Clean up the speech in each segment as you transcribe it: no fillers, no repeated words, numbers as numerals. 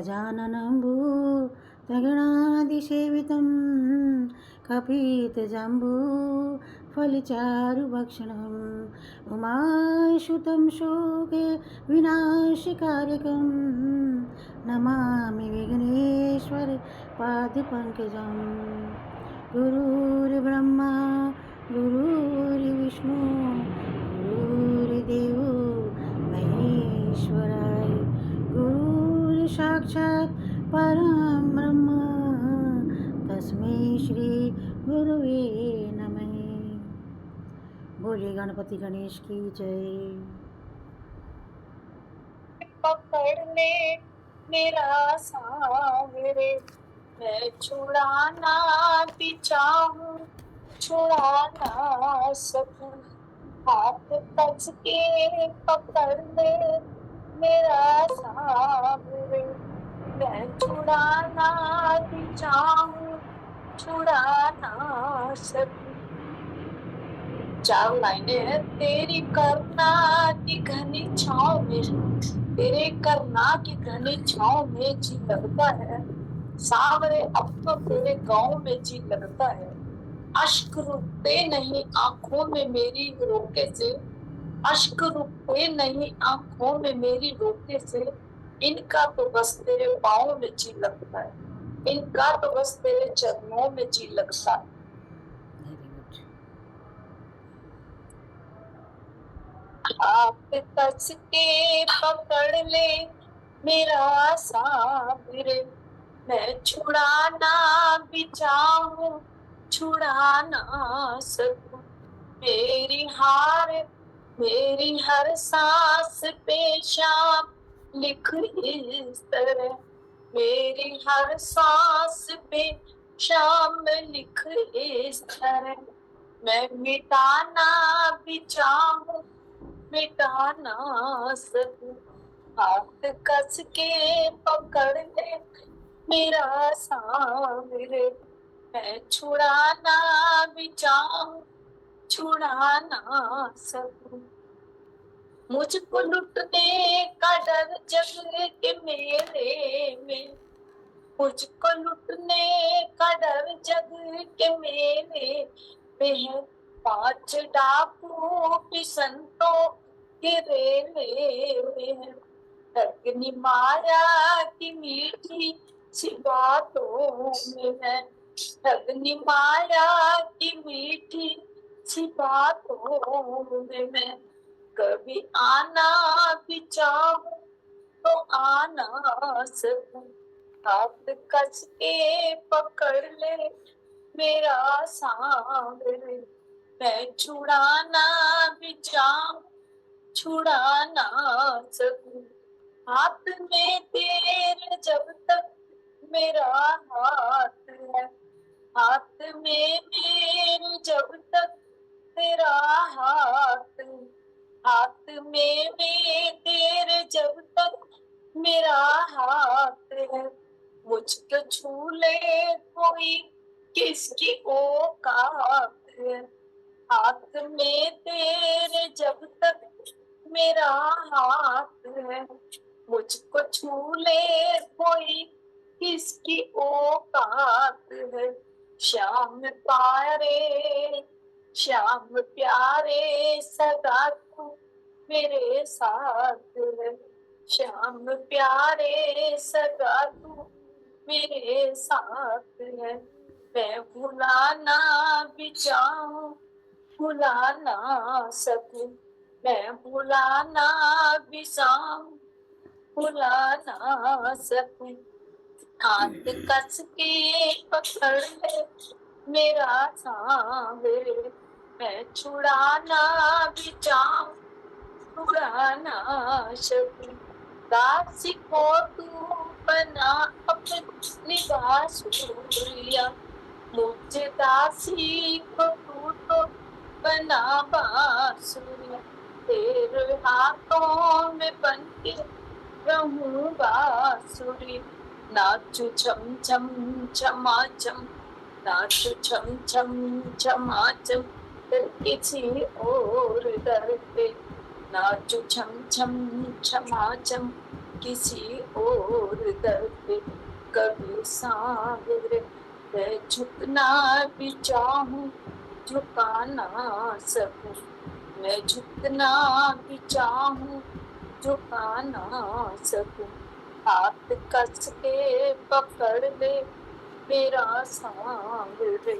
गजाननं भूतगणादिसेवितं कपितजम्बूफलचारुभक्षणम् उमासुतं शोके विनाशकारकं नमामि विघ्नेश्वर पादपङ्कजं। गुरुर्ब्रह्मा गुरुर्विष्णु गुरुर्देवो महेश्वराय गुरुर्साक्षात् परं ब्रह्म तस्मै श्री गुरुवे नमः। बोलिए गणपति गणेश की जय। पकड़ ले मेरा सांवरे, मैं छुड़ाना भी चाहूं छुड़ा ना सकूं। हाथ कस के पकड़ ले मेरा सांवरे, मैं छुड़ाना भी चाहूं छुड़ा ना सकूं। 4 लाइनें हैं। तेरी करुणा की घनी छाँव में, तेरे करुणा की घनी छाँव में जी लगता है। सावरे अब तो तेरे गाँव में जी लगता है। अश्क रुकते नहीं आंखों में मेरी रोके से, अश्क रुकते नहीं आंखों में मेरी रोके से। इनका तो बस तेरे पाँव में जी लगता है, इनका तो बस तेरे चरणों में जी लगता है। हाथ कस के पकड़ ले मेरा सांवरे, मैं छुड़ाना भी चाहूं छुड़ा ना सकूं। मेरी हर सांस पे शाम लिख इस तरह, मेरी हर सांस पे शाम लिख इस तरह। मैं मिटाना भी चाहूं मिटा ना सकूं। हाथ कस के पकड़ ले मेरा सांवरे, मैं छुड़ाना भी चाहूं छुड़ा ना सकूं। मुझको लुटने का डर जग के मेले में, मुझको लुटने का डर जग के मेले में है। 5 डाकू भी संतों के रेले में है। अग्नि माया की मीठी सी बातों में है, अग्नि माया की मीठी सी बातों में मैं कभी आना भी चाहूं तो आ ना सकूं। हाथ कस के पकड़ ले मेरा सांवरे, मैं छुड़ाना भी चाहूं छुड़ा ना सकूं। हाथ में तेरे जब तक मेरा हाथ है, हाथ में मेरे जब तक तेरा हाथ, हाथ में तेरे जब तक मेरा हाथ है। मुझको छू ले कोई किसकी औकात है। हाथ में तेरे जब तक मेरा हाथ है, मुझको छू ले कोई किसकी औकात है। श्याम प्यारे सदा तू मेरे साथ है। श्याम प्यारे सदा तू मेरे साथ है। मैं भुलाना भी चाहूं भुला ना सकूं, मैं भुलाना भी चाहूं भुला ना सकूं। हाथ कस के पकड़ ले मेरा सांवरे, मैं छुड़ाना भी चाहूं छुड़ा ना सकूं। दासी को तू बना अपनी बांसुरिया, मुझे दासी को तू तो बना बांसुरिया। तेरे हाथों में बनके रहूं बांसुरी, नाचू छम छम छमा छम, नाचू छम छम छमा छम किसी और दर पे। नाचू छम छम छमा छम किसी और दर पे कभी सांवरे, मैं झुकना भी चाहूं झुका ना सकूं, मैं झुकना भी चाहूं झुका ना सकूं, हाथ कस के पकड़ ले मेरा सांवरे,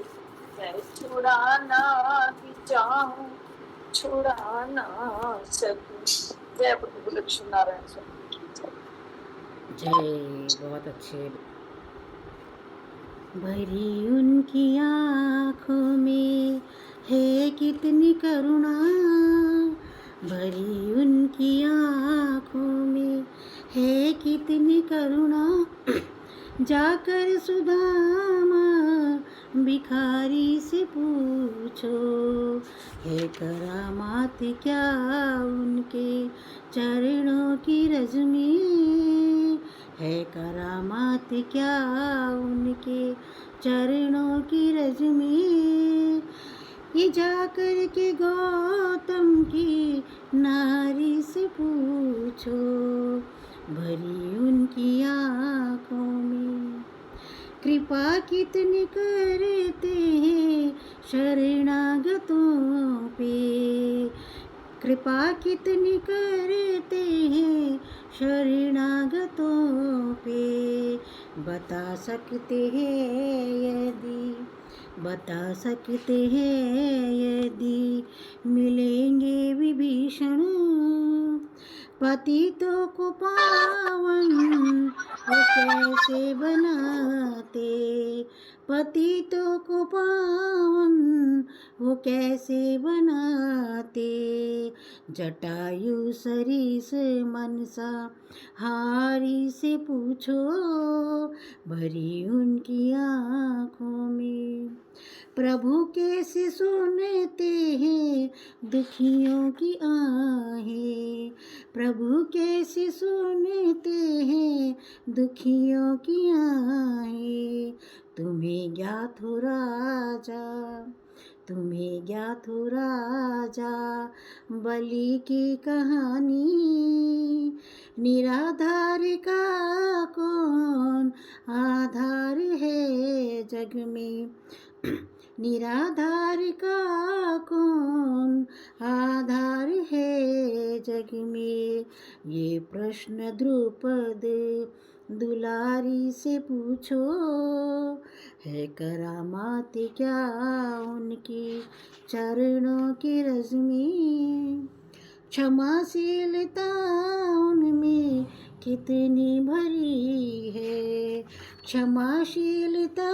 मैं छुड़ाना भी चाहूं छुड़ा ना सकूं। जय प्रभु लक्ष्मी नारायण स्वामी की जय। जय, बहुत अच्छे। भरी उनकी आँखों में है कितनी करुणा, भरी उनकी आँखों में है कितनी करुणा, जाकर सुदामा भिखारी से पूछो, है करामात क्या उनके चरणों की रज में, है करामात क्या उनके चरणों की रज में, ये जाकर के गौतम की नारी से पूछो, भरी उनकी आँखों में कृपा कितनी करते हैं शरणागतों पे, कृपा कितनी करते हैं शरणागतों पे, बता सकते हैं यदि, बता सकते हैं यदि मिलेंगे विभीषण, पतितों को पावन वो कैसे बनाते, पतितों को पावन वो कैसे बनाते, जटायु सरीस मनसा हारी से पूछो, भरी उनकी आँखों में प्रभु कैसे सुनते हैं दुखियों की आहें, प्रभु कैसे सुनते हैं दुखियों की आहें, तुम्हें ज्ञात हो राजा, तुम्हें ज्ञात हो राजा बलि की कहानी, निराधार का कौन आधार है जग में, निराधार का कौन आधार है जग में, ये प्रश्न द्रुपद दुलारी से पूछो, है करामात क्या उनकी चरणों की रज में, क्षमाशीलता उनमें कितनी भरी है, क्षमाशीलता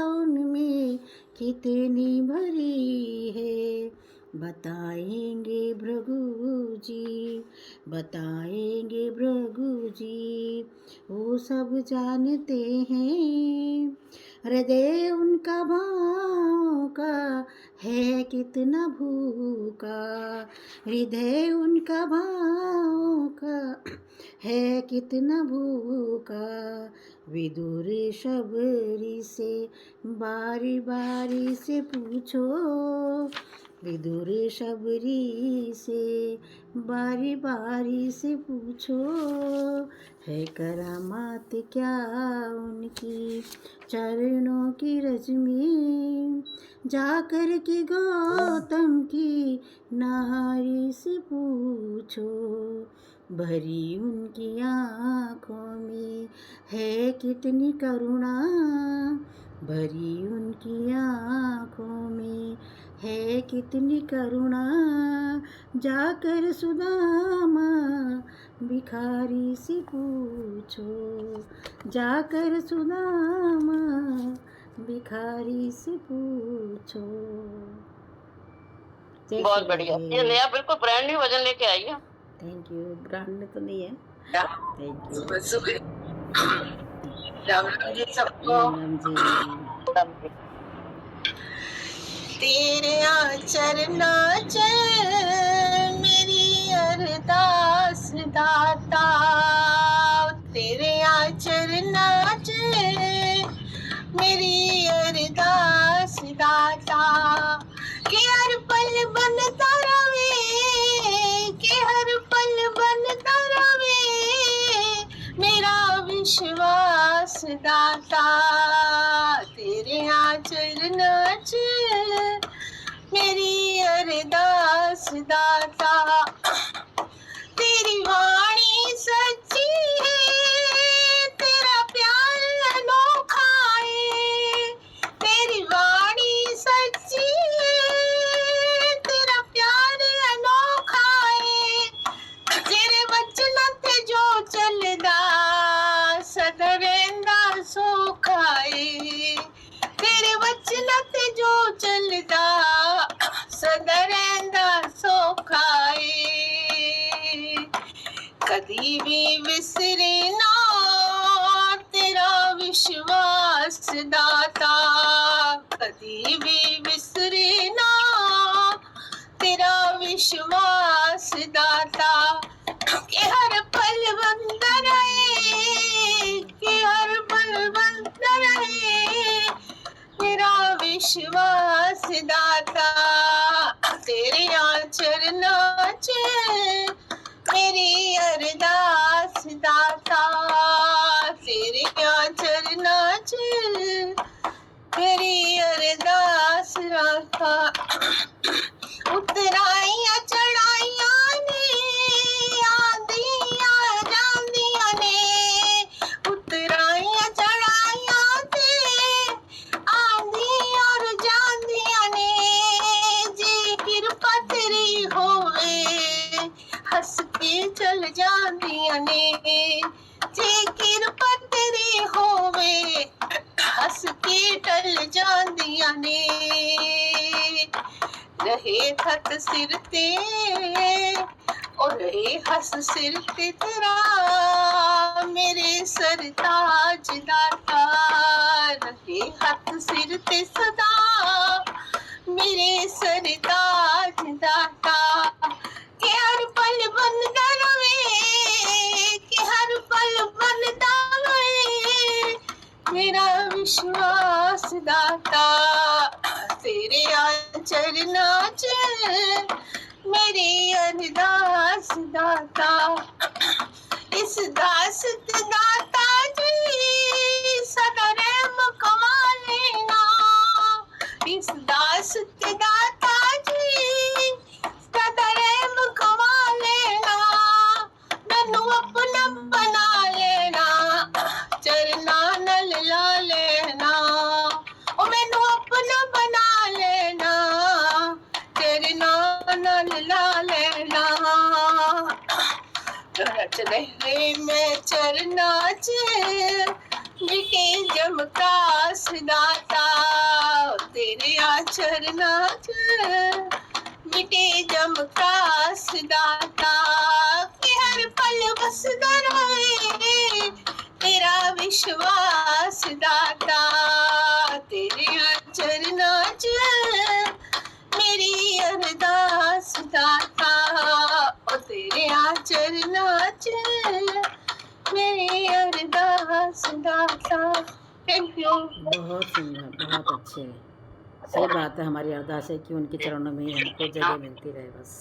उनमें कितनी भरी है, बताएंगे भृगु जी, बताएंगे भृगु जी, वो सब जानते हैं, हृदय उनका भाव का है कितना भूखा, हृदय उनका भाव का है कितना भूखा, विदुर शबरी से बारी बारी से पूछो, विदुर शबरी से बारी बारी से पूछो, है करामात क्या उनकी चरणों की रज में, जाकर के गौतम की नारी से पूछो, भरी उनकी आँखों में है कितनी करुणा, भरी उनकी आँखों में है कितनी करुणा, जाकर सुदामा भिखारी से पूछो, जाकर सुदामा भिखारी से पूछो। बहुत बढ़िया, ये नया बिल्कुल ब्रांड न्यू वजन लेके आई है। Thank you. ब्रांड तो नहीं है। Thank you. सुबह सुबह राम राम जी सबको। राम जी। तेरे आचरना चल मेरी अरदास दाता, तेरे आचरना चल मेरी अरदास दाता, के हर पल बनता रवे, के हर पल बनता रवे विश्वास दाता, तेरे आचरण च मेरी अरदास दाता। तेरी वाणी सच्ची है, तेरा प्यार अनोखा है। तेरी वाणी सच्ची है, तेरा प्यार अनोखा है। तेरे वचन ते जो चलदा सदा रहिंदा सौखा है। तेरे वचन ते जो चलदा सदा रहिंदा सौखा है। कदी भी विसरे ना तेरा विश्वास दाता, कदी भी विसरे ना तेरा विश्वास दाता। कि हर पल बंदा रहे, कि हर पल बंदा रहे तेरा विश्वास दाता। तेरे चरणों च मेरी अरदास दाता, तेरे चरणों च मेरी अरदास दाता। उतराइयां चढ़ाइयां ने, आंदियां जांदियां ने। उतराइयां चढ़ाइयां ते आंदियां और जांदियां ने। जे किरपा तेरी होवे हंस के चल जांदियां ने। जे किरपा तेरी होवे हंस के टल जांदियां ने। रहे हथ सिर ते और रहे हस सिर ते तेरा मेरे सरताज दाता। रहे हथ सिर ते सदा मेरे सरताज दाता। कि हर पल बनदा रहे, कि हर पल बनदा रहे मेरा विश्वास दाता। तेरे चरणों च मेरी अरदास दाता। इस दास ते दाता जी सदा रहम कमा लेना। इस दास ते दाता जी सदा रहम कमा लेना। मैनू अपना बना लेना, चरना नल ला लेना। ओ मैनू अपना बना लेना, चरना नल ला लेना। रच रहे मैं चरना च मिटे जमकास दाता। तेरे चरना च मिटे जमकास दाता। कि हर पल बसदा रहे तेरा विश्वास दाता। तेरे चरणों च मेरी अरदास दाता। ओ तेरे चरणों च मेरी अरदास दाता। Thank you. बहुत सुंदर, बहुत अच्छे। सही बात है, हमारी अरदास है कि उनके चरणों में ही हमको जगह मिलती रहे बस।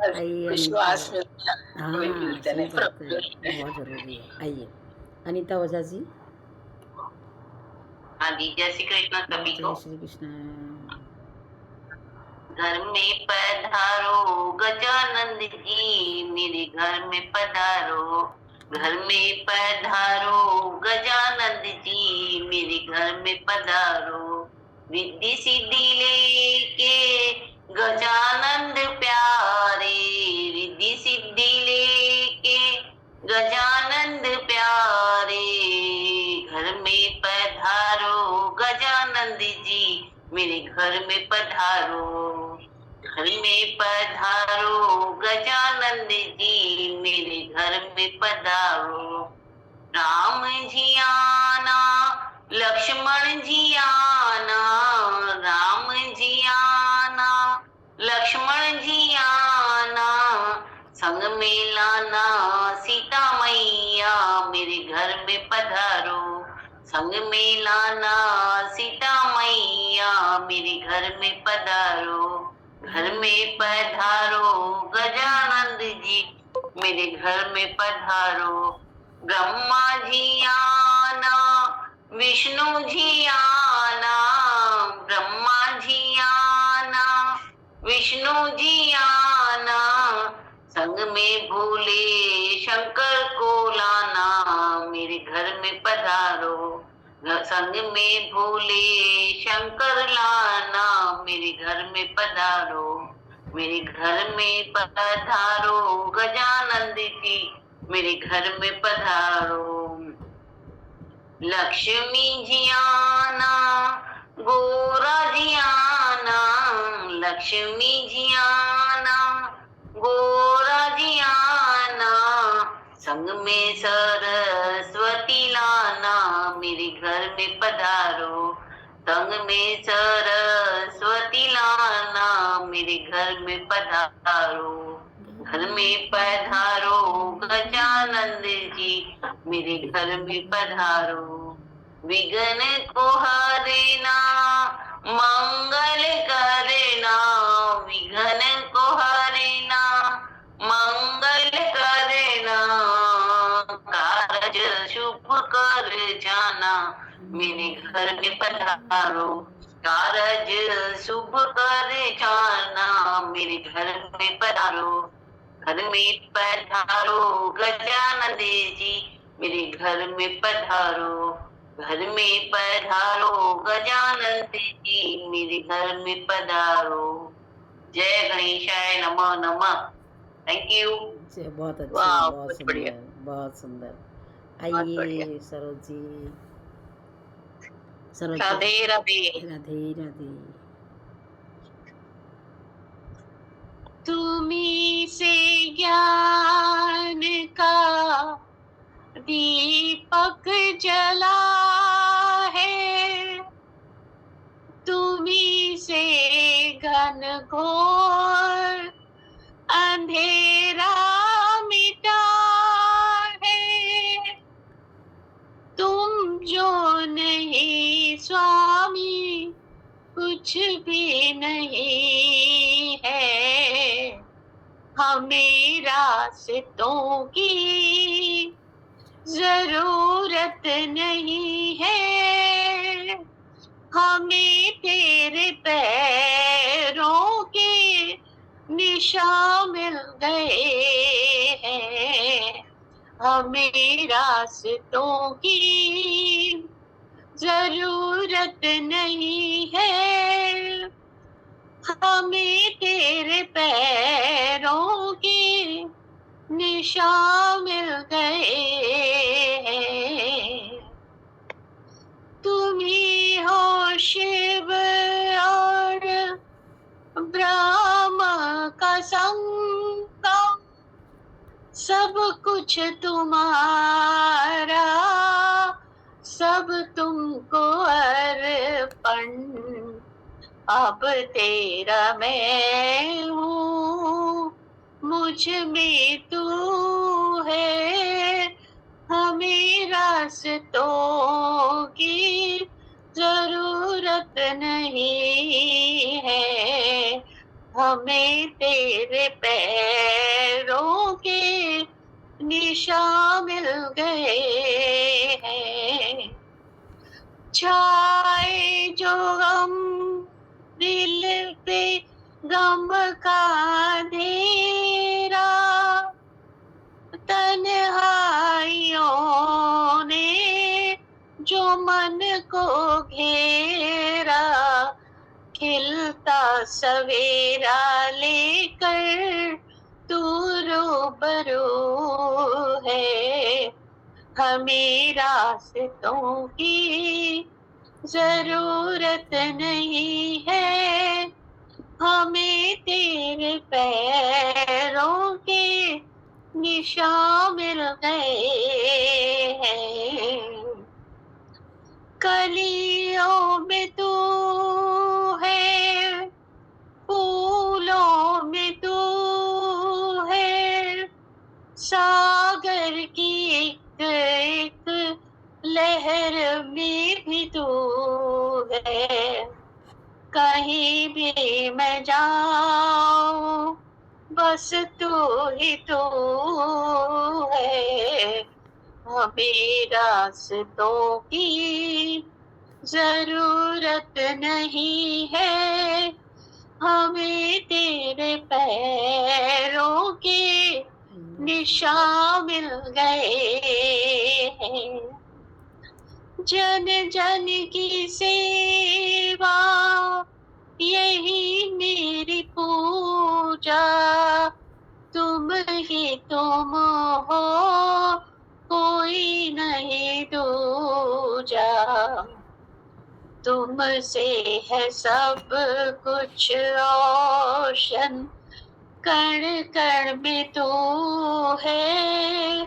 आइए विश्वास अनीता। हाँ सही बात है, बहुत ज़रूरी है। आइए अनीता ओझा जी। हाँ जी, जय श्री कृष्ण सभी को। जय श्री कृष्ण। घर में पधारो गजानंद जी, मेरे घर में पधारो। घर में पधारो गजानंद जी, मेरे घर में पधारो। रिद्धि सिद्धि लेके गजानंद प्यारे, रिद्धि सिद्धि लेके गजानंद प्यारे। घर में पधारो गजानंद जी, मेरे घर में पधारो। घर में पधारो गजानंद जी, मेरे घर में पधारो। राम जी आना, लक्ष्मण जी आना। राम जी आना, लक्ष्मण जी आना। संग में लाना सीता मैया, मेरे घर में पधारो। संग में लाना सीता मैया, मेरे घर में पधारो। घर में पधारो गजानंद जी, मेरे घर में पधारो। ब्रह्मा जी आना, विष्णु जी आना, ब्रह्मा जी आना, विष्णु जी आना, संग में भोले शंकर को लाना, मेरे घर में पधारो, संग में भोले शंकर लाना, मेरे घर में पधारो, मेरे घर में पधारो, गजानंद जी मेरे घर में पधारो। लक्ष्मी जी आना, गोरा जी आना, लक्ष्मी जी आना, गोरा जी आना, संग में सरस्वती लाना, मेरे घर में पधारो, संग में सरस्वती लाना, मेरे घर में पधारो, घर में पधारो, गजानंद जी मेरे घर में पधारो, विघ्न को हरना, मंगल करना, विघ्न को हरना, मंगल करना, कारज शुभ कर जाना, मेरे घर में पधारो, कारज शुभ कर जाना, मेरे घर में पधारो, घर में पधारो, गजानंद जी मेरे घर में पधारो, घर में पधारो, गजानंद जी मेरे घर में पधारो। जय गणेशाय नमः नमः। Thank you. बहुत अच्छे, वाह, बहुत बहुत बढ़िया। सुंदर, बहुत सुंदर। बहुत बढ़िया। आइए सरोज जी, सरोज जी, राधे राधे। राधे राधे। तुम्ही से ज्ञान का दीपक जला है, तुम्ही से घन घोर अंधेरा मिटा है, तुम जो नहीं स्वामी कुछ भी नहीं है, हमें रास्तों की जरूरत नहीं है, हमें तेरे पैरों के निशान मिल गए हैं, हमें रास्तों की जरूरत नहीं है, हमें तेरे पैरों के निशान मिल गए हैं, तुम ही हो शिव और ब्रह्म का संगम, सब कुछ तुम्हारा, सब तुमको अर्पण, अब तेरा मैं हूँ, मुझ में तू है, हमें रास्तों की जरूरत नहीं है, हमें तेरे पैरों के निशान मिल गए हैं, छाए जो गम दिल पे गम का अंधेरा, तन्हाइयों ने जो मन को घेरा, खिलता सवेरा लेकर तू रूबरू है, हमें रास्तों की जरूरत नहीं है, हमें तेरे पैरों के निशान मिल गए हैं, कलियों में तू है, फूलों में तू है, सागर की एक लहर में भी तू है, कहीं भी मैं जाऊं बस तू ही तू है, हमें रास्तों की जरूरत नहीं है, हमें तेरे पैरों के निशान मिल गए हैं। जन जन की सेवा यही मेरी पूजा, तुम ही तुम हो, कोई नहीं दूजा। तुमसे है सब कुछ रोशन, कण कण में तू है,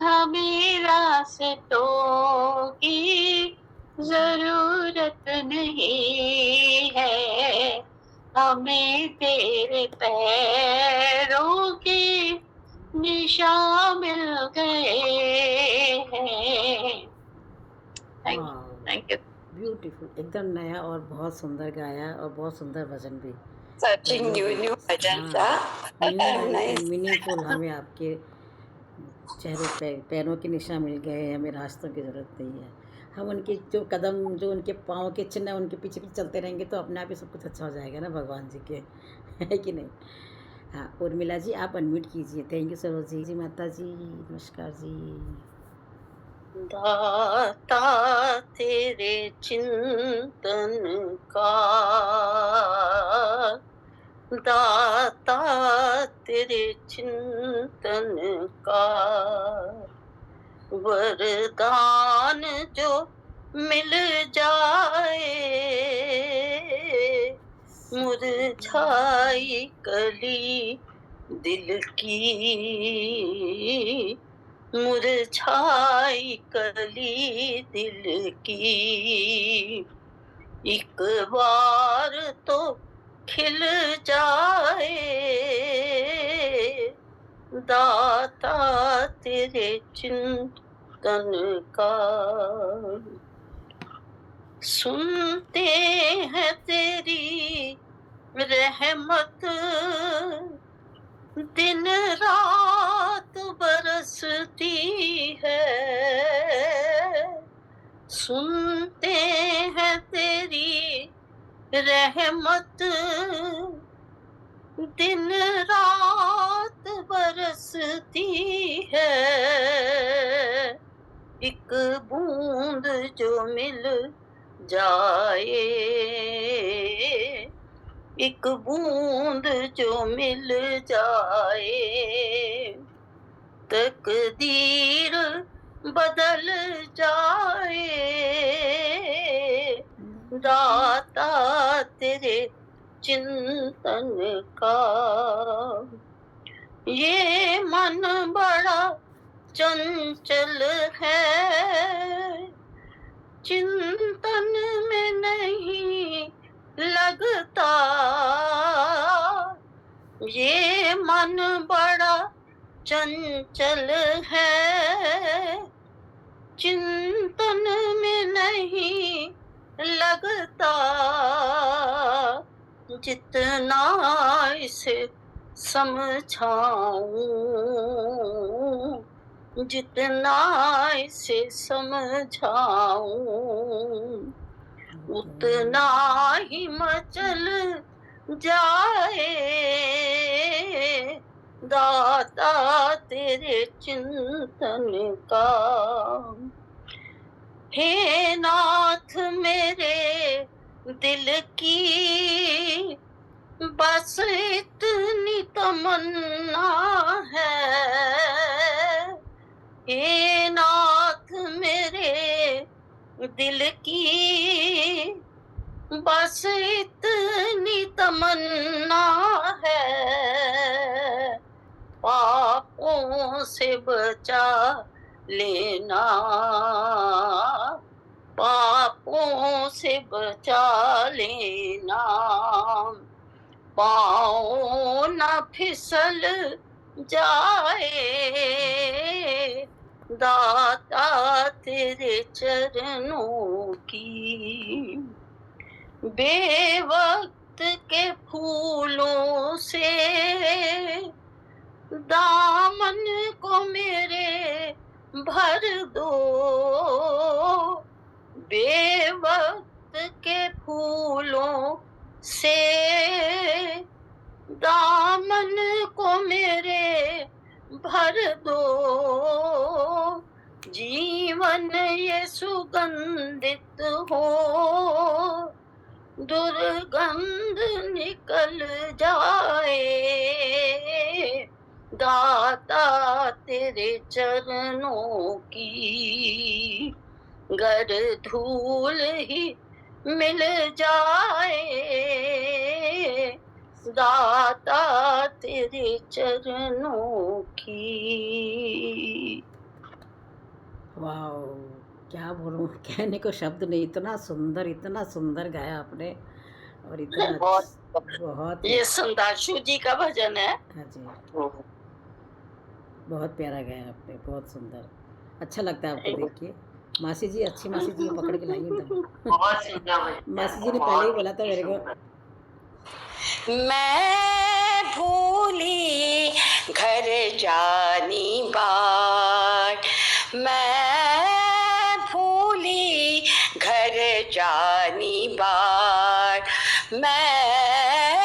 हमें रास्तों की जरूरत नहीं है, हमें तेरे पैरों के निशान मिल गए हैं। Thank you. ब्यूटीफुल, एकदम नया और बहुत सुंदर गाया और बहुत सुंदर भजन भी। सर्चिंग न्यू भजन था, नाइस। मीनिंगफुल। हमें आपके चेहरों पे पैरों के निशान मिल गए, हमें रास्तों की ज़रूरत नहीं है, हम उनके जो कदम, जो उनके पाँव के चिन्ह, उनके पीछे पीछे चलते रहेंगे तो अपने आप ही सब कुछ अच्छा हो जाएगा ना भगवान जी के, है कि नहीं। हाँ, उर्मिला जी आप अनम्यूट कीजिए। थैंक यू सरोज जी माता जी, नमस्कार जी। दाता तेरे चिंतन का, दाता तेरे चिंतन का, वरदान जो मिल जाए, मुरझाई कली दिल की, मुरझाई कली दिल की, एक बार तो खिल जाए, दाता तेरे चिंतन का। सुनते हैं तेरी रहमत, दिन रात बरसती है, सुनते हैं तेरी रहमत, दिन रात बरसती है, एक बूंद जो मिल जाए, एक बूंद जो मिल जाए, तकदीर बदल जाए, दाता तेरे चिंतन का। ये मन बड़ा चंचल है, चिंतन में नहीं लगता, ये मन बड़ा चंचल है, चिंतन में नहीं लगता, जितना इसे समझाऊं, जितना इसे समझाऊं, उतना ही मचल जाए, दाता तेरे चिंतन का। हे नाथ मेरे दिल की बस इतनी तमन्ना है, हे नाथ मेरे दिल की बस इतनी तमन्ना है, पापों से बचा लेना, पापों से बचा लेना, पाँव न फिसल जाए, दाता तेरे चरणों की। बेवक्त के फूलों से दामन को मेरे भर दो बेवक्त के फूलों से दामन को मेरे भर दो, जीवन ये सुगंधित हो, दुर्गंध निकल जाए, दाता तेरे चरणों की गर धूल ही मिल जाए, दाता तेरे चरणों की। वाह, क्या बोलूं, कहने को शब्द नहीं, इतना सुंदर गाया आपने, और इतना बहुत ये संदाशु जी का भजन है। हाँ जी, बहुत प्यारा गाया आपने, बहुत सुंदर, अच्छा लगता है आपको देख के। मासी जी, अच्छी मासी जी को पकड़ के लाइए एकदम। मासी जी ने पहले ही बोला था मेरे को। मैं भूली घर जानी बात, मैं भूली घर जानी बात, मैं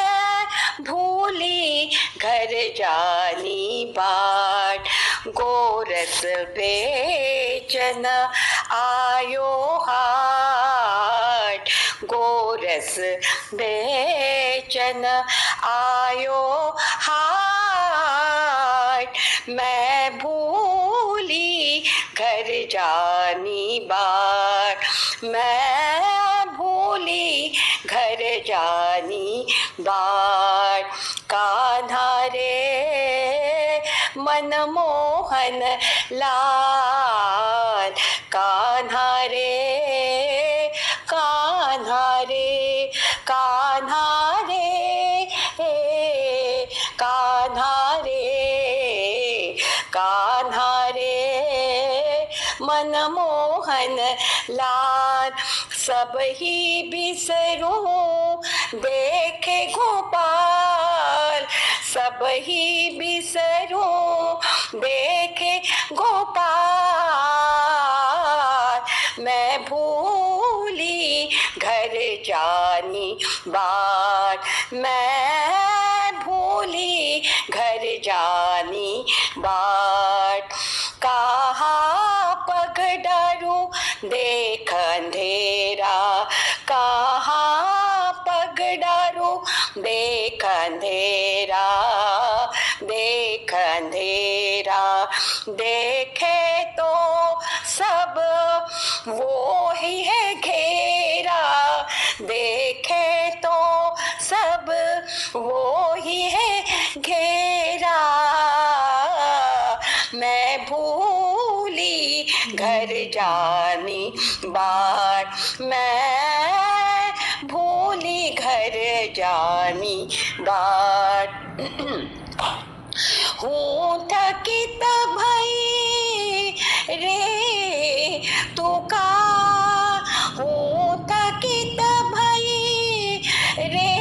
भूली घर जानी बात, गोरस बेचन आयो हाट, गोरस बेचन आयो हाट, मैं भूली घर जानी बात, मैं भूली घर जानी बात, कान्हा रे मनमोहन लाल, कान्हा रे, कान्हा रे, कान्हा रे, कान्हा रे, कान्हा रे मनमोहन लाल, सब ही बिसरूं देखे गोपाल, सब ही बिसरूं देखे गोपाल, मैं भूली घर जानी बात, मैं भूली घर जानी बात, कहाँ पग डारूं देख अंधेरा, कहाँ पग डारूं देख अंधेरा, देख अंधेरा, देखे तो सब वो ही है घेरा, देखे तो सब वो ही है घेरा, मैं भूली घर जानी बात, मैं भूली घर जानी बात, हूँ थकित भई रे तू का, हूँ थकित भई रे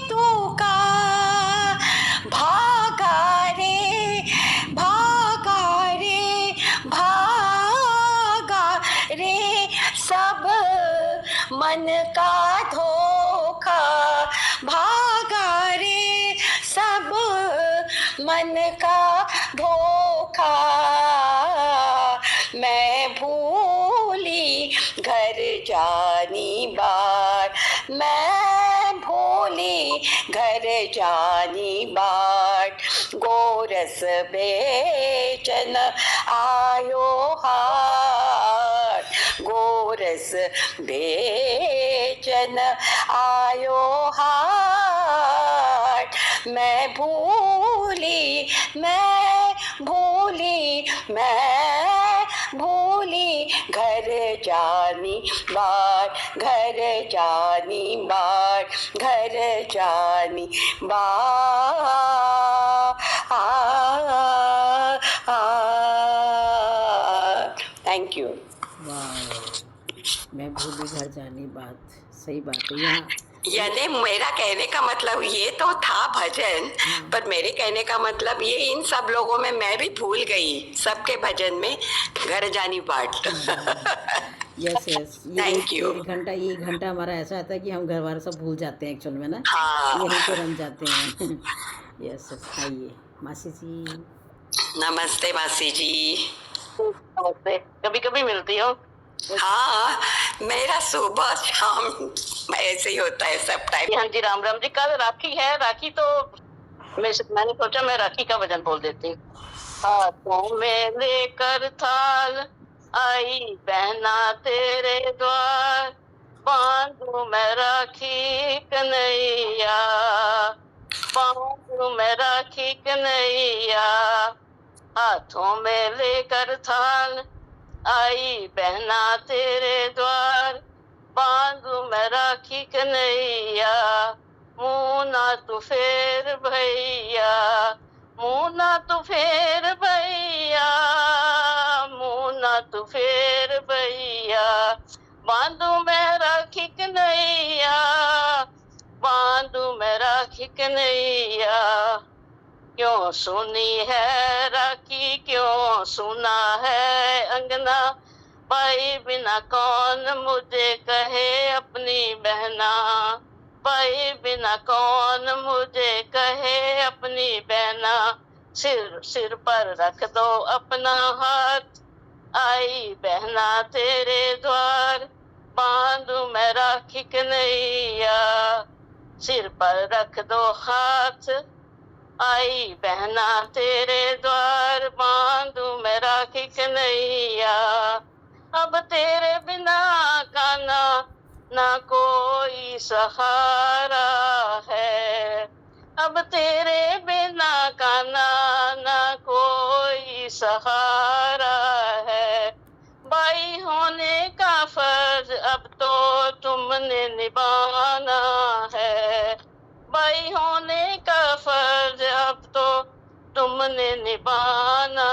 तू का, भागा रे, भागा रे, भागा रे, सब मन का धोखा, भागा रे, सब मन का धोखा, मैं भूली घर जानी बात, मैं भूली घर जानी बात, गोरस बेचन आयो हाट, गोरस बेचन आयो हाट, मैं भूली, मैं भूली, मैं भूली घर जानी बात, घर जानी बात, घर जानी बात, थैंक यू। वाह, मैं भूली घर जानी बात, सही बात है। यहाँ यानी मेरा कहने का मतलब ये तो था भजन, हाँ पर मेरे कहने का मतलब ये इन सब लोगों में मैं भी भूल गई, सबके भजन में घर जानी बाट। यस यस, ये थैंक यू। एक घंटा हमारा ऐसा आता है कि हम घर वाले सब भूल जाते हैं एक्चुअल में ना, हाँ, यहीं पे रम जाते हैं। यस यस, आइए मासी जी। नमस्ते मासी जी। नमस्ते, कभी कभी मिलती हो। हाँ, मेरा सुबह शाम ऐसे ही होता है सब टाइम। हाँ जी, राम राम जी। कल राखी है, राखी तो मैंने सोचा मैं राखी का भजन बोल देती हूँ। हाथों में लेकर थाल आई बहना तेरे द्वार, बांधू मैं राखी कन्हैया, बांधू मैं राखी कन्हैया। हाथों में लेकर थाल आई बहना तेरे द्वार, बांधू मैं राखी कन्हैया। मुँह ना तू फेर भैया, मुँह ना तू फेर भैया, मुँह ना तू फेर भैया। बांधू मैं राखी कन्हैया, बांधू मैं राखी कन्हैया। क्यों सुनी है राखी, क्यों सुना है अंगना, भाई बिना कौन मुझे कहे अपनी बहना, भाई बिना कौन मुझे कहे अपनी बहना। सिर सिर पर रख दो अपना हाथ, आई बहना तेरे द्वार, बांधू मैं राखी कन्हैया। सिर पर रख दो हाथ, आई बहना तेरे द्वार, बांधू मैं राखी कन्हैया। अब तेरे बिना कान्हा ना कोई सहारा है, अब तेरे बिना कान्हा ना कोई सहारा है। भाई होने का फर्ज अब तो तुमने निभाना है, भाई होने का फर्ज अब तो तुमने निभाना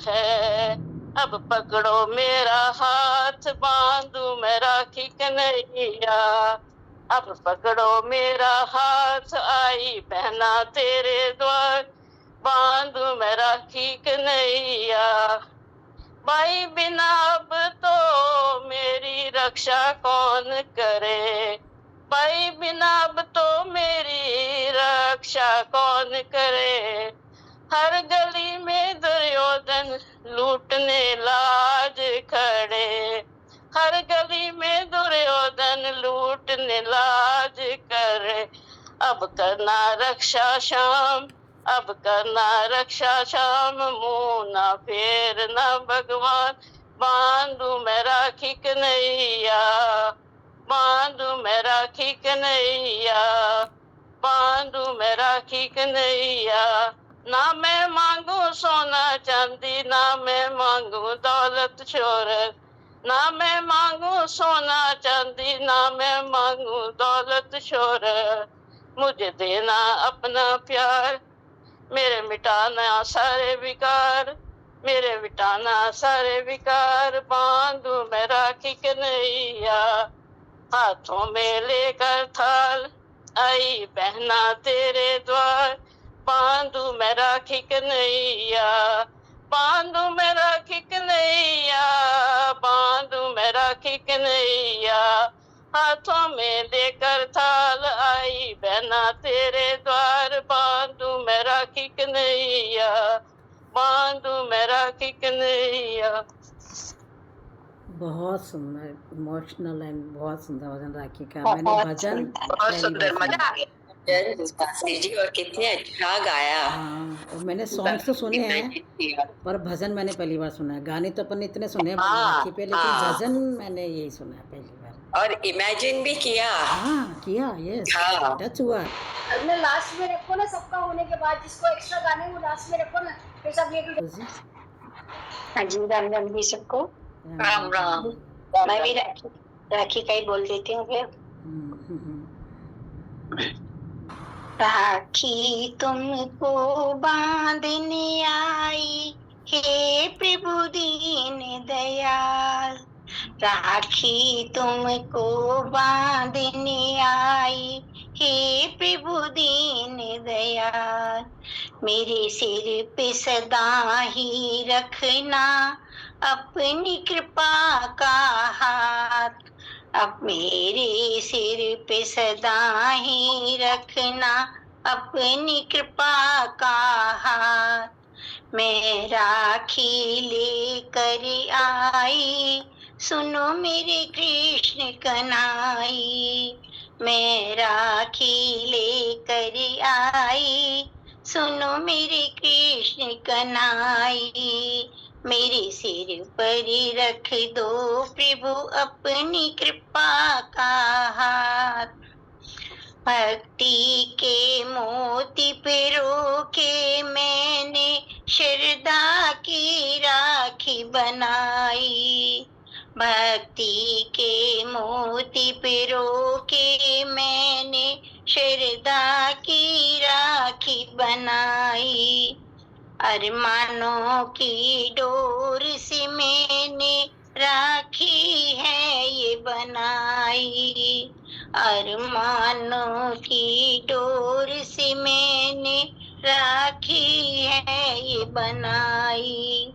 है। अब पकड़ो मेरा हाथ, बांधू मैं राखी कन्हैया, अब पकड़ो मेरा हाथ, आई बहना तेरे द्वार, बांधू मैं राखी कन्हैया। भाई बिना अब तो मेरी रक्षा कौन करे, भाई बिना अब तो मेरी रक्षा कौन करे। हर गली में दुर्योधन लूटने लाज खड़े, हर गली में दुर्योधन लूटने लाज करे। अब करना रक्षा श्याम, अब करना रक्षा श्याम, मुँह ना फेरना भगवान, बांधू मैं राखी कन्हैया, बांधू मैं राखी कन्हैया, बांधू मैं राखी कन्हैया। ना मैं मांगू सोना चांदी, ना मैं मांगू दौलत शोहरत, ना मैं मांगू सोना चांदी, ना मैं मांगू दौलत शोहरत। मुझे देना अपना प्यार, मेरे मिटाना सारे विकार, मेरे मिटाना सारे विकार, बांधू मैं राखी कन्हैया। हाथों में लेकर थाल आई बहना तेरे द्वार, बांधू मैं राखी कन्हैया, बांधू मैं राखी कन्हैया, बांधू मैं राखी कन्हैया। हाथों में लेकर थाल आई बहना तेरे द्वार, बांधू मैं राखी कन्हैया, बांधू मैं राखी कन्हैया। बहुत सुंदर, इमोशनल एंड बहुत सुंदर भजन राखी का। मैंने बहुत भजन सुंदर, बहुत पहली सुंदर, बार मजा सुना। आ गया। मासी जी, और कितने अच्छा गाया। हाँ, और मैंने सॉन्ग्स तो सुने हैं, Imagine किया। पर भजन मैंने पहली बार सुना है। गाने तो अपन ने इतने सुने हैं हाँ, राखी पे, लेकिन हाँ। भजन मैंने यही सुना है पहली बार। और इमेजिन भी किया। हाँ किया, यस, हाँ। टच हुआ। हमने लास्ट में रखो ना, सबका होने के बाद जिसको एक्स्ट्रा गाने वो लास्ट में रखो ना, फिर सब ये तुलसी, हाँ जी, राम राम जी सबको। राम राम। मैं भी राखी का ही बोल देती हूँ फिर। राखी तुमको बांधने आई, हे प्रभु दीन दयाल, राखी तुमको बांधने आई, हे प्रभु दीन दयाल। मेरे सिर पे सदा ही रखना अपनी कृपा का हाथ। अब मेरे सिर पे सदा ही रखना अपनी कृपा का हाथ। मैं राखी लेकर आई, सुनो मेरे कृष्ण कन्हई। मैं राखी लेकर आई, सुनो मेरे कृष्ण कन्हई। मेरे सिर पर रख दो प्रभु अपनी कृपा का हाथ। भक्ति के मोती पिरो के मैंने श्रद्धा की राखी बनाई। भक्ति के मोती पिरो के मैंने श्रद्धा की राखी बनाई। अरमानों की डोर से मैंने राखी है ये बनाई। अरमानों की डोर से मैंने राखी है ये बनाई।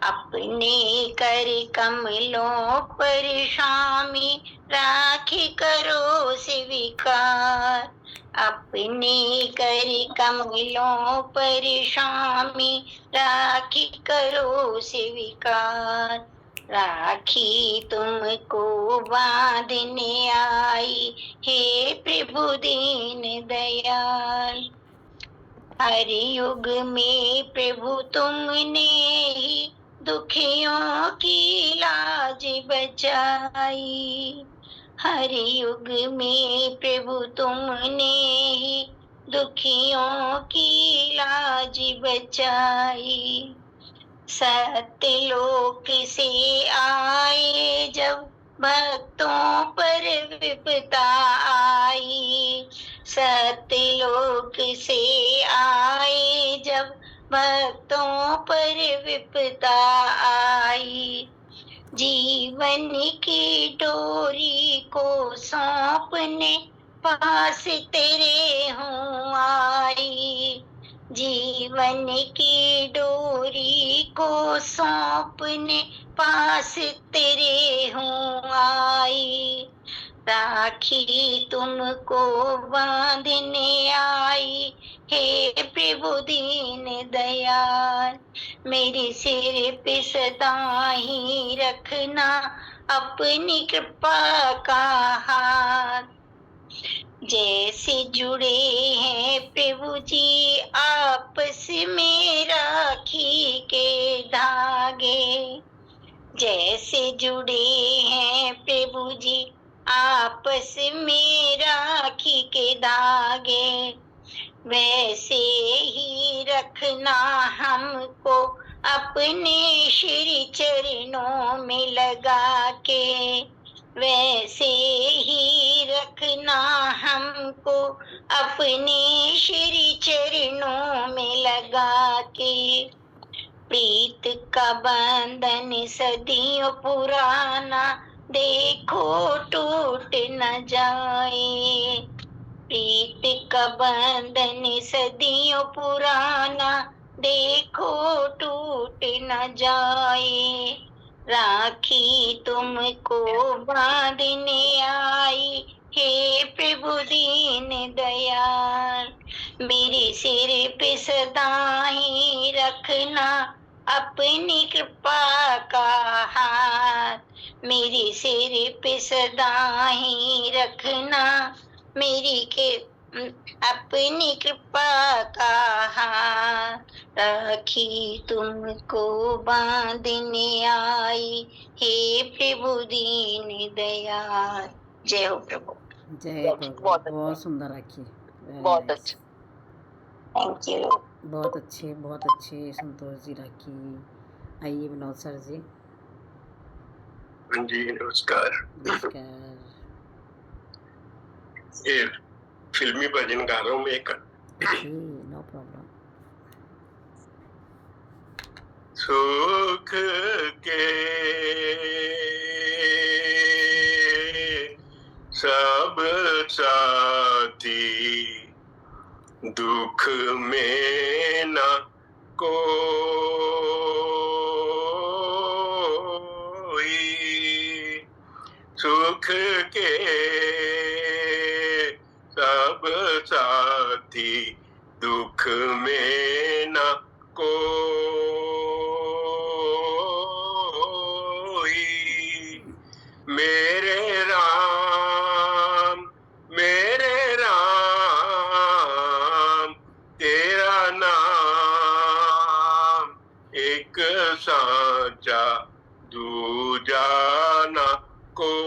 अपने कर कमलों पर स्वामी राखी करो स्वीकार। अपने कर कमलों पर स्वामी राखी करो स्वीकार। राखी तुमको बांधने आई, हे प्रभु दीन दयाल। हर युग में प्रभु तुमने ही दुखियों की लाज बचाई। हर युग में प्रभु तुमने ही दुखियों की लाज बचाई। सत्यलोक से आए जब भक्तों पर विपदा आई। सत्यलोक से आए जब भक्तों पर विपदा आई। जीवन की डोरी को सौंपने पास तेरे हूँ आई। जीवन की डोरी को सौंपने पास तेरे हूँ आई। राखी तुमको बांधने आई, हे प्रभु दीन दयाल। मेरे सिर पे सदा ही रखना अपनी कृपा का हाथ। जैसे जुड़े हैं प्रभु जी आपस में राखी के धागे। जैसे जुड़े हैं प्रभु जी आपस में राखी के धागे। वैसे ही रखना हमको अपने श्री चरणों में लगा के। वैसे ही रखना हमको अपने श्री चरणों में लगा के। प्रीत का बंधन सदियों पुराना देखो टूट न जाए। प्रीत का बंधन सदियों पुराना देखो टूट न जाए। राखी तुमको बांधने आई, हे प्रभु दीन दयाल। मेरे सिर पे सदा ही रखना अपनी कृपा का हाथ। मेरे सिर पे सदा ही रखना मेरी के अपनी कृपा का हाथ। राखी तुमको बांधने आई, हे प्रभु दीन दयाल। जय हो प्रभु। जय प्रभु। बहुत अच्छा। बहुत सुंदर राखी। बहुत Very nice. अच्छा। Thank you. बहुत अच्छे संतोष जी राखी। आइए विनोद सर जी। जी नमस्कार। नमस्कार। ये फिल्मी भजन गा रहा हूँ मैं एक। No problem. सुख के सब साथी दुख में न कोई, सुख के सब साथी दुख में न कोई। मेरे राम तेरा नाम एक साचा दूजा न कोई,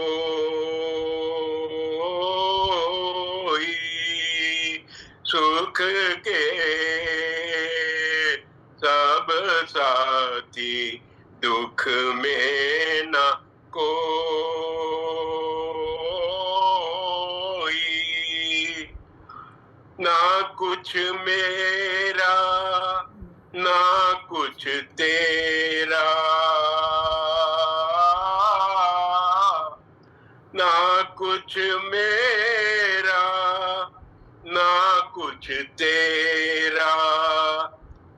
सुख के सब साथी दुख में न कोई। ना कुछ मेरा ना कुछ तेरा, ना कुछ मेरा ना कुछ तेरा,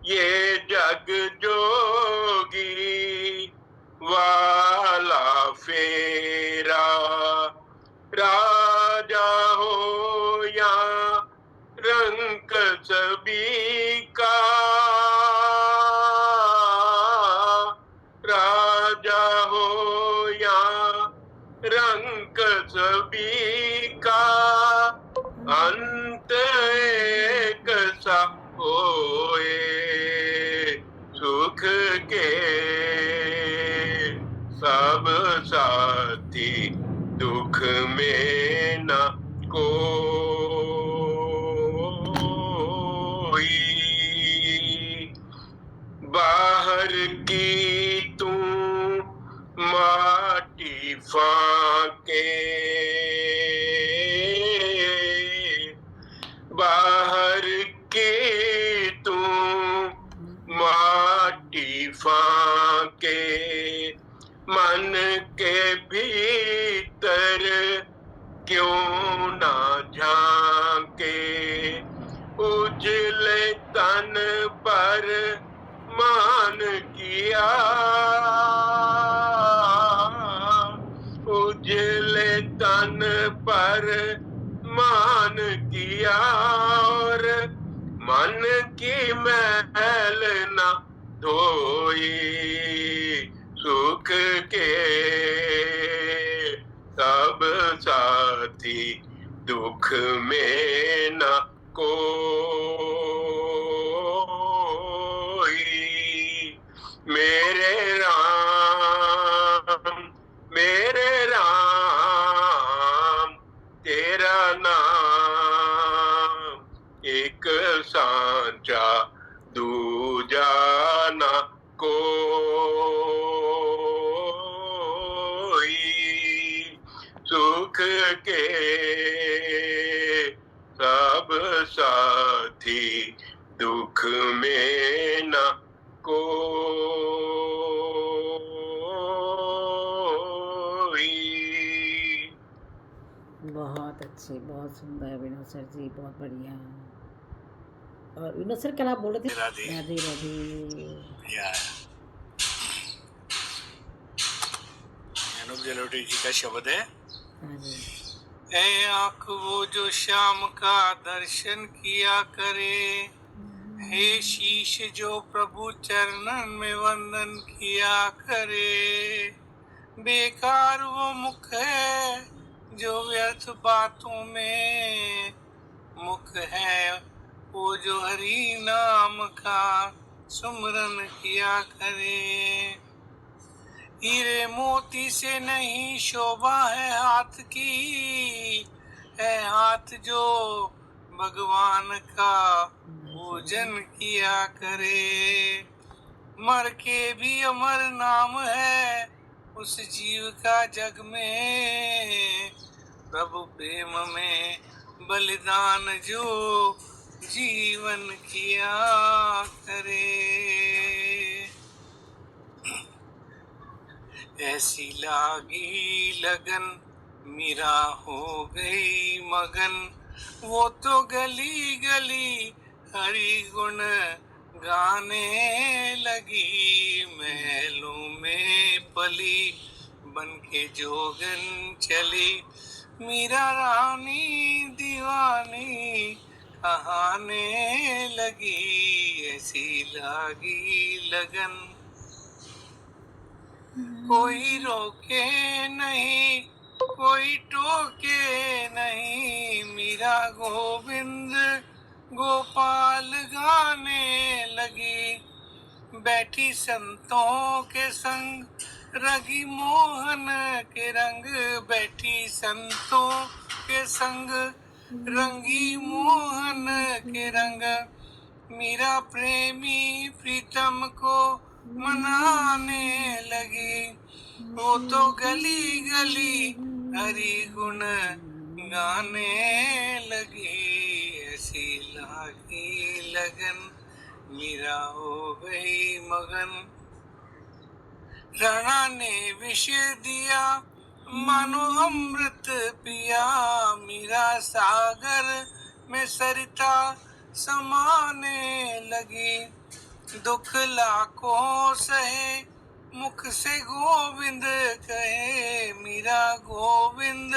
ये जग जोगी वाला फेरा। राजा हो या रंक सभी का, राजा हो या रंक सभी का, अंत एक सा होए, सुख के सब साथी दुख में न कोई। बाहर की तू माटी फाके, बाहर की तू माटी फाके, मन के भीतर क्यों ना झांके। उजले तन पर मान किया, उजले तन पर मान किया, और मन की मैल न धोई, सुख के सब साथी दुख में न कोई। मेरे राम तेरा नाम एक सांचा दूजा न कोई, सुख के सब साथी दुख में न कोई। बहुत अच्छे, बहुत सुंदर विनोद सर जी, बहुत बढ़िया। और विनोद सर क्या आप बोल रहे थे? राधे राधे राधे। अनूप जलोटी जी का शब्द है। हाँ जी। ऐ आँख वो जो श्याम का दर्शन किया करे, हे शीश जो प्रभु चरणन में वंदन किया करे। बेकार वो मुख है जो व्यर्थ बातों में मुख है, वो जो हरि नाम का सुमरन किया करे। हीरे मोती से नहीं शोभा है हाथ की, है हाथ जो भगवान का पूजन किया करे। मर के भी अमर नाम है उस जीव का जग में, प्रभु प्रेम में बलिदान जो जीवन किया करे। ऐसी लागी लगन मीरा हो गई मगन, वो तो गली गली हरि गुण गाने लगी। महलों में पली बन के जोगन चली, मीरा रानी दीवानी कहाने लगी। ऐसी लागी लगन कोई रोके नहीं, कोई टोके नहीं, मीरा गोविंद गोपाल गाने लगी। बैठी संतों के संग रगी मोहन के रंग, बैठी संतों के संग रंगी मोहन के रंग। मीरा प्रेमी प्रीतम को मनाने लगी, वो तो गली गली हरि गुण गाने लगी। ऐसी लागी लगन मीरा हो गई मगन। राणा ने विष दिया मानो अमृत पिया, मीरा सागर में सरिता समाने लगी। दुख लाखों सहे मुख से गोविंद कहे, मीरा गोविंद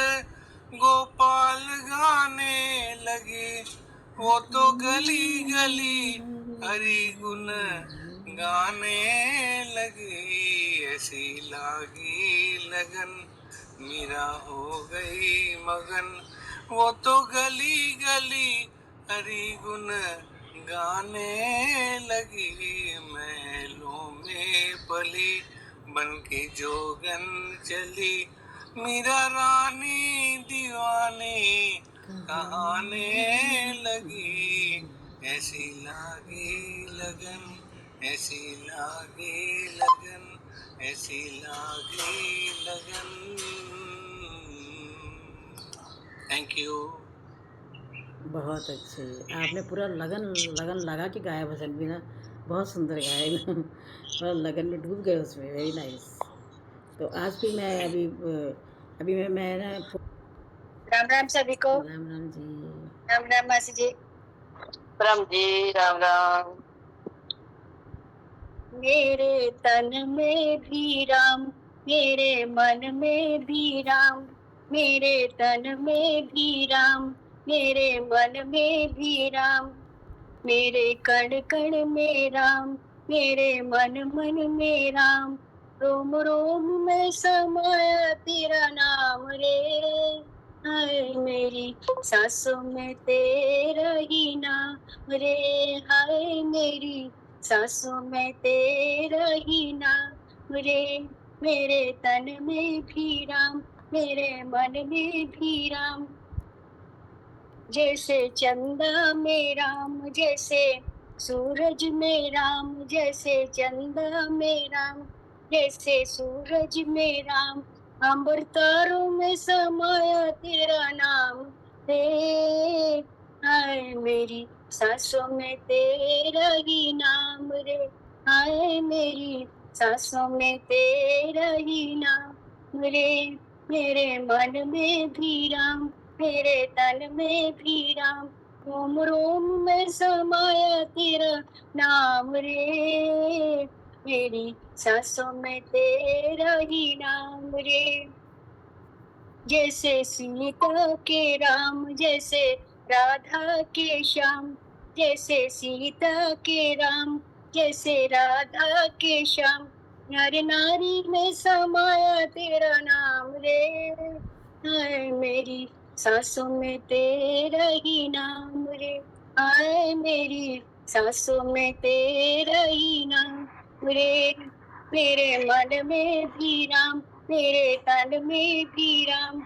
गोपाल गाने लगी। वो तो गली गली हरि गुण गाने लगी। ऐसी लागी लगन मीरा हो गई मगन, वो तो गली गली हरि गुण गाने लगी। महलों में पली बन के जोगन चली, मीरा रानी दीवानी कहाने लगी। ऐसी लागी लगन, ऐसी लागी लगन, ऐसी लागी लगन। Thank you. बहुत अच्छे, आपने पूरा लगन लगन लगा के गाया भजन भी ना, बहुत सुंदर गाया एकदम। पूरा लगन में डूब गए उसमें, वेरी नाइस। तो आज भी मैं अभी मैं ना राम राम सभी को। राम राम जी। राम राम मासी जी। राम जी, राम राम। मेरे तन में भी राम, मेरे मन में भी राम, मेरे तन में भी राम, मेरे मन में भी राम, मेरे कण कण में राम, मेरे मन मन में राम, रोम रोम में समाया तेरा नाम रे। हाय मेरी सांसों में तेरा ही नाम रे, हाय मेरी सांसों में तेरा ही नाम रे। मेरे तन में भी राम, मेरे मन में भी राम, जैसे चंदा में राम, जैसे सूरज में राम, जैसे चंदा में राम, जैसे सूरज में राम, अंबर तारों में समाया तेरा नाम रे। हाय मेरी सांसों में तेरा ही नाम रे, हाय मेरी सांसों में तेरा ही नाम रे। मेरे मन में भी राम, मेरे तन में भी राम, रोम रोम में समाया तेरा नाम रे। मेरी सांसों में तेरा ही नाम रे। जैसे सीता के राम, जैसे राधा के श्याम, जैसे सीता के राम, जैसे राधा के श्याम, नर नारी में समाया तेरा नाम रे। हाय मेरी सांसों में तेरा ही नाम रे, हाय मेरी सांसों में तेरा ही नाम रे। मेरे मन में भी राम, मेरे तन में भी राम,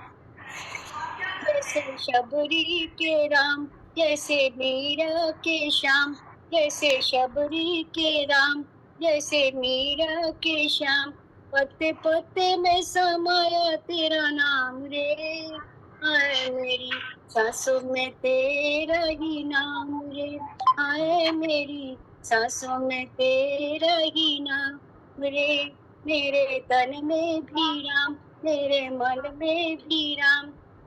जैसे शबरी के राम, जैसे मीरा के श्याम, जैसे शबरी के राम, जैसे मीरा के श्याम, पत्ते पत्ते में समाया तेरा नाम रे। हाय मेरी सांसों में तेरा ही नाम रे, हाय मेरी सांसों में तेरा ही नाम रे। मेरे तन में भी राम, मेरे मन में भी राम,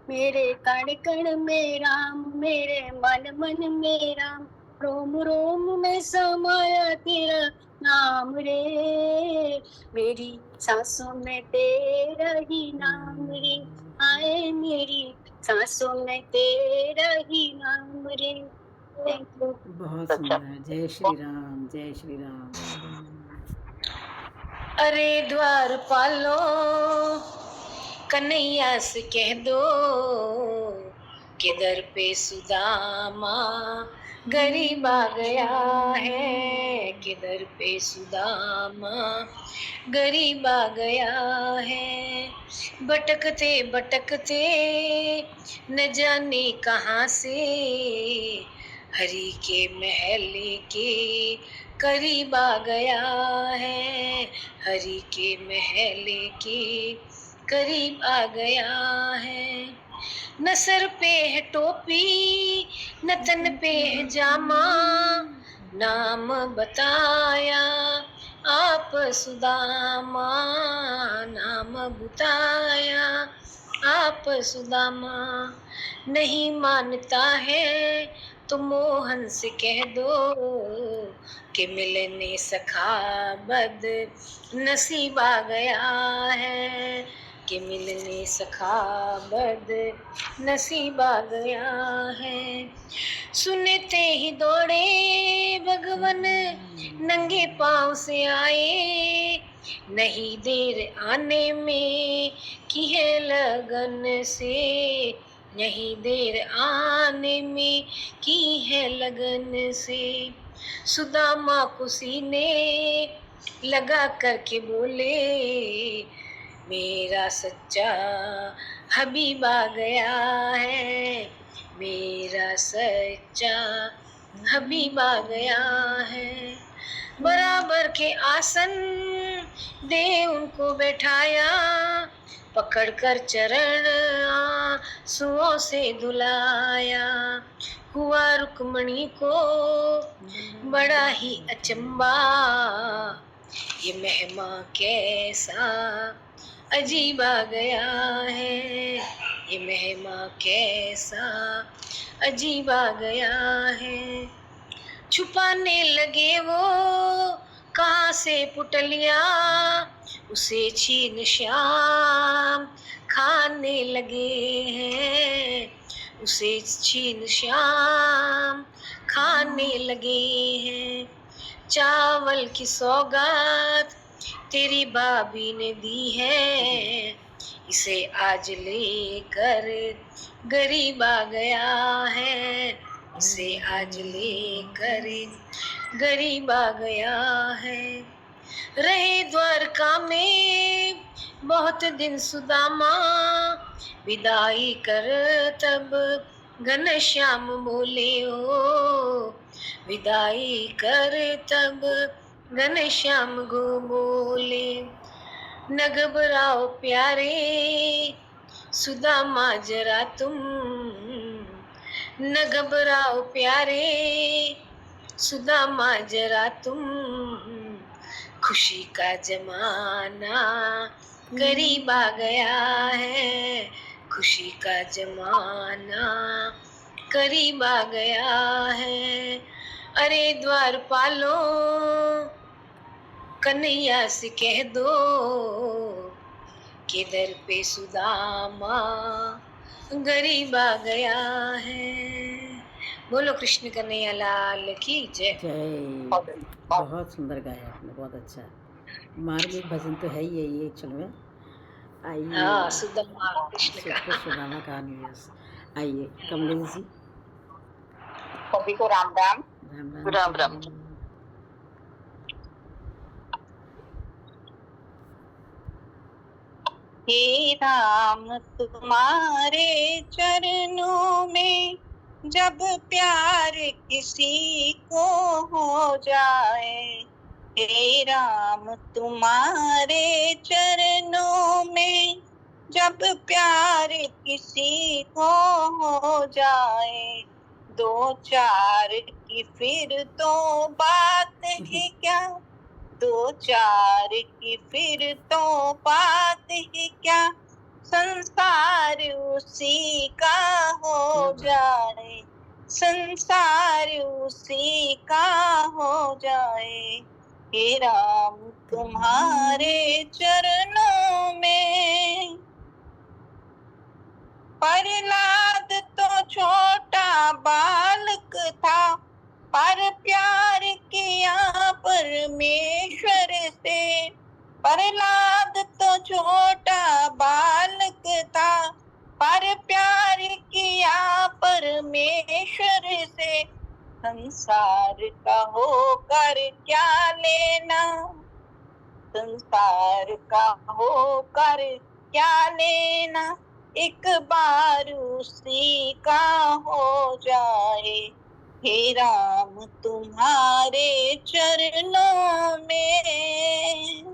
मेरे कण कण में राम, मेरे मन मन में राम, रोम रोम में समाया तेरा नाम रे, मेरी सांसों में तेरा ही नाम रे, आए मेरी सांसों में तेरा ही नाम रे। Thank you. बहुत सुंदर। जय श्री राम, जय श्री राम। अरे द्वार पालो कन्हैया से कह दो कि दर पे सुदामा गरीब आ गया है, कि दर पे सुदामा गरीब आ गया है। भटकते भटकते न जाने कहाँ से हरि के महल के करीब आ गया है, हरि के महल के करीब आ गया है। न सर पे है टोपी न तन पे है जामा, नाम बताया आप सुदामा, नाम बताया आप सुदामा। नहीं मानता है तो मोहन से कह दो कि मिलने सखा बद नसीब आ गया है, कि मिलने सखा बद नसीब आ गया है। सुनते ही दौड़े भगवन नंगे पांव से आए, नहीं देर आने में की है लगन से, नहीं देर आने में की है लगन से। सुदामा को सीने लगा करके बोले मेरा सच्चा हबीब आ गया है, मेरा सच्चा हबीब आ गया है। बराबर के आसन दे उनको बैठाया, पकड़ कर चरण आंसुओं से धुलाया। हुआ रुक्मणी को बड़ा ही अचंबा, ये मेहमा कैसा अजीब आ गया है, ये मेहमा कैसा अजीब आ गया है। छुपाने लगे वो कहाँ से पुटलिया, उसे छीन श्याम खाने लगे हैं, उसे छीन श्याम खाने लगे हैं। चावल की सौगात तेरी भाभी ने दी है, इसे आज लेकर गरीब आ गया है, इसे आज लेकर गरीब आ गया है। रहे द्वारका में बहुत दिन सुदामा, विदाई कर तब घनश्याम बोले ओ, विदाई कर तब घनश्याम गो बोले। न घबराओ प्यारे सुदामा जरा तुम, न घबराओ प्यारे सुदामा जरा तुम, खुशी का जमाना करीब आ गया है, खुशी का जमाना करीब आ गया है। अरे द्वारपालो कन्हैया से कह दो कि दर पे सुदामा गरीब आ गया है। बोलो कृष्ण कन्हैया लाल की जय। जय। बहुत सुंदर गाया आपने, बहुत अच्छा। मार्मिक भजन तो है ही है ये एक्चुअल में। आइए हाँ सुदामा कृष्ण का। सुदामा कहानी है। आइए कमलेश जी। सभी को राम राम। राम राम राम। हे राम तुम्हारे चरणों में जब प्यार किसी को हो जाए, हे राम तुम्हारे चरणों में जब प्यार किसी को हो जाए, दो चार की फिर तो बात है क्या, दो चार की फिर तो बात है क्या, संसार उसी का हो जाए, संसार उसी का हो जाए। हे राम तुम्हारे चरणों में। प्रहलाद तो छोटा बालक था, पर प्यार किया परमेश्वर से। प्रहलाद तो छोटा बालक था, पर प्यार किया परमेश्वर से। संसार का होकर क्या लेना, संसार का होकर क्या लेना, एक बार उसी का हो जाए। हे राम तुम्हारे चरणों में।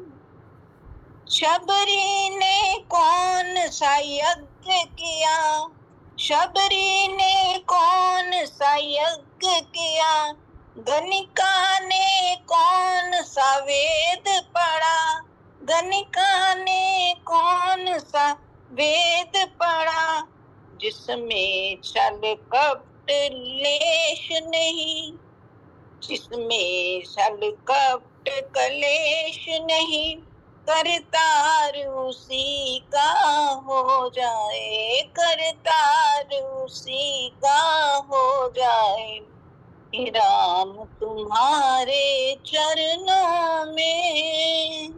शबरी ने कौन सा यज्ञ किया, शबरी ने कौन सा यज्ञ किया, गणिका ने कौन सा वेद पढ़ा, गणिका ने कौन सा वेद पढ़ा, जिसमें छल कपट लेश नहीं, जिसमें छल कपट कलेश नहीं, करतार उसी का हो जाए, करतार उसी का हो जाए। हे राम तुम्हारे चरणों में।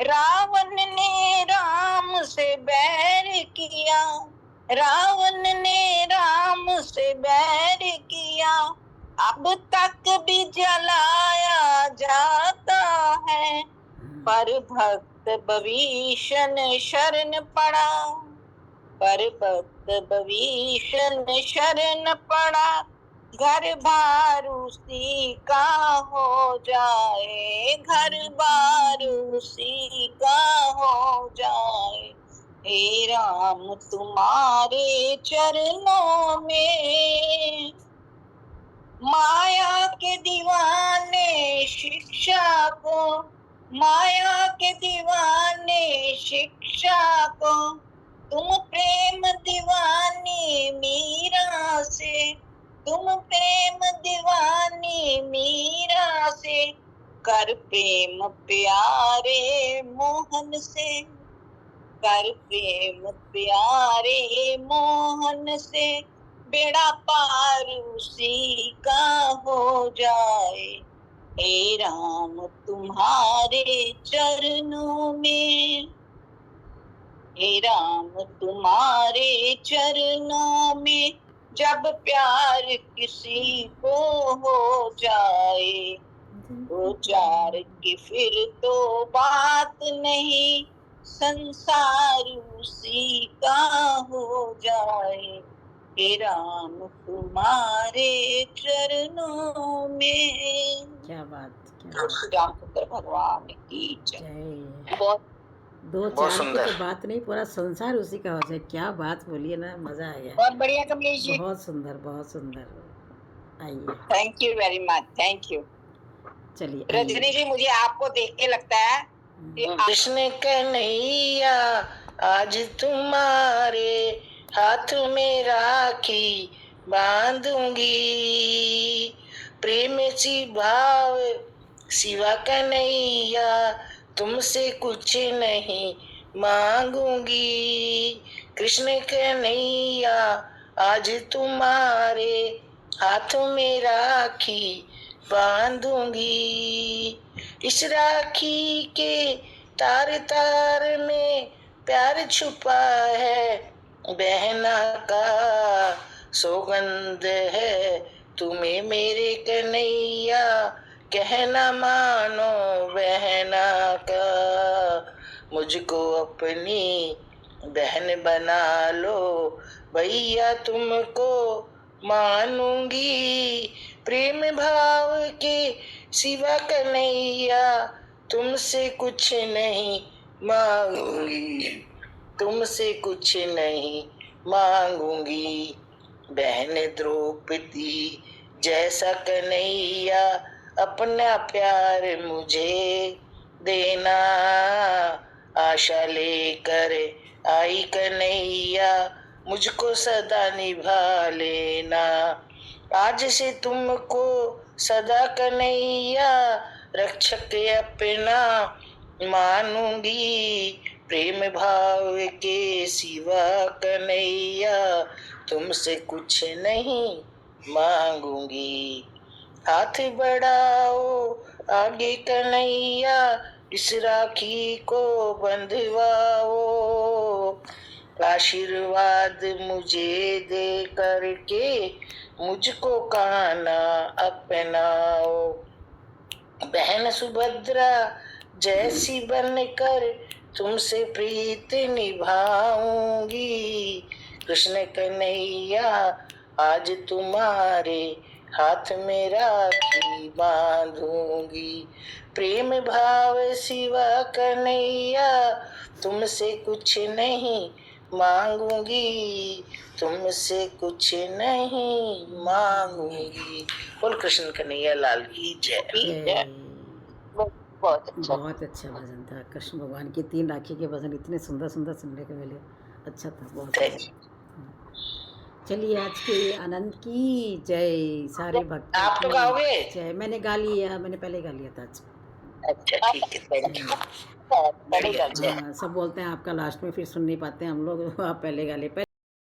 रावण ने राम से बैर किया, रावण ने राम से बैर किया, अब तक भी जलाया जाता है। पर भक्त भीषण शरण पड़ा, पर भक्त भीषण शरण पड़ा, घर बार उसी का हो जाए, घर बार उसी का हो जाए। हे राम तुम्हारे चरणों में। माया के दीवाने शिक्षा को, माया के दीवाने शिक्षा को, तुम प्रेम दीवानी मीरा से, तुम प्रेम दीवानी मीरा से, कर प्रेम प्यारे मोहन से, कर प्रेम प्यारे मोहन से, बेड़ा पार उसी का हो जाए। हे राम तुम्हारे चरणों में, हे राम तुम्हारे चरणों में, जब प्यार किसी को हो जाए, वो चार की फिर तो बात नहीं, संसार उसी का हो जाए। हे राम तुम्हारे चरणों में। क्या बात, क्या श्री रामचंद्र भगवान की जय। जय। बहुत दो बहुत चार की सुंदर। तो बात नहीं, पूरा संसार उसी का हो जाए। क्या बात बोलिए ना, मजा आ गया। बहुत बढ़िया कमलेश जी, बहुत सुंदर, बहुत सुंदर। आइए, thank you very much, thank you. चलिए रजनी आइए। जी मुझे आपको देख के लगता है कि कृष्ण कन्हैया आज तुम्हारे हाथ में राखी बांधूंगी, प्रेम सी भाव शिवा कन्हैया तुमसे कुछ नहीं मांगूंगी। कृष्ण कन्हैया आज तुम्हारे हाथ में राखी बांधूंगी, इस राखी के तार तार में प्यार छुपा है, बहना का सौगंध है तुम्हें मेरे कन्हैया, कहना मानो बहना का, मुझको अपनी बहन बना लो भैया तुमको मानूंगी, प्रेम भाव के सिवा कन्हैया तुमसे कुछ नहीं मांगूंगी, तुमसे कुछ नहीं मांगूंगी। बहन द्रौपदी जैसा कन्हैया अपना प्यार मुझे देना, आशा लेकर आई कन्हैया, मुझको सदा निभा लेना। आज से तुमको सदा कन्हैया, रक्षक अपना मानूंगी। प्रेम भाव के सिवा कन्हैया, तुमसे कुछ नहीं मांगूंगी। हाथ बढ़ाओ आगे कन्हैया, इस राखी को बंधवाओ। आशीर्वाद मुझे दे करके, मुझको कान्हा अपनाओ। बहन सुभद्रा जैसी बनकर, तुमसे प्रीत निभाऊंगी। कृष्ण कन्हैया आज तुम्हारे हाथ में राखी बांधूंगी। प्रेम भाव सिवा कन्हैया, तुमसे कुछ नहीं मांगूंगी। तुमसे कुछ नहीं मांगूंगी। बोल कृष्ण कन्हैया लाल की जय। जय। बहुत अच्छा। बहुत अच्छा भजन था। कृष्ण भगवान की 3 राखी के भजन इतने सुंदर सुंदर सुनने को मिले। अच्छा था, बहुत अच्छा। चलिए आज के आनंद की जय। सारे भक्त आप तो गाओगे? जय। मैंने गा लिया, मैंने पहले गा लिया था आज। अच्छा ठीक है, थैंक यू। बढ़िया। हाँ, सब बोलते हैं आपका लास्ट में फिर सुन नहीं पाते हम लोग। आप पहले गा ले।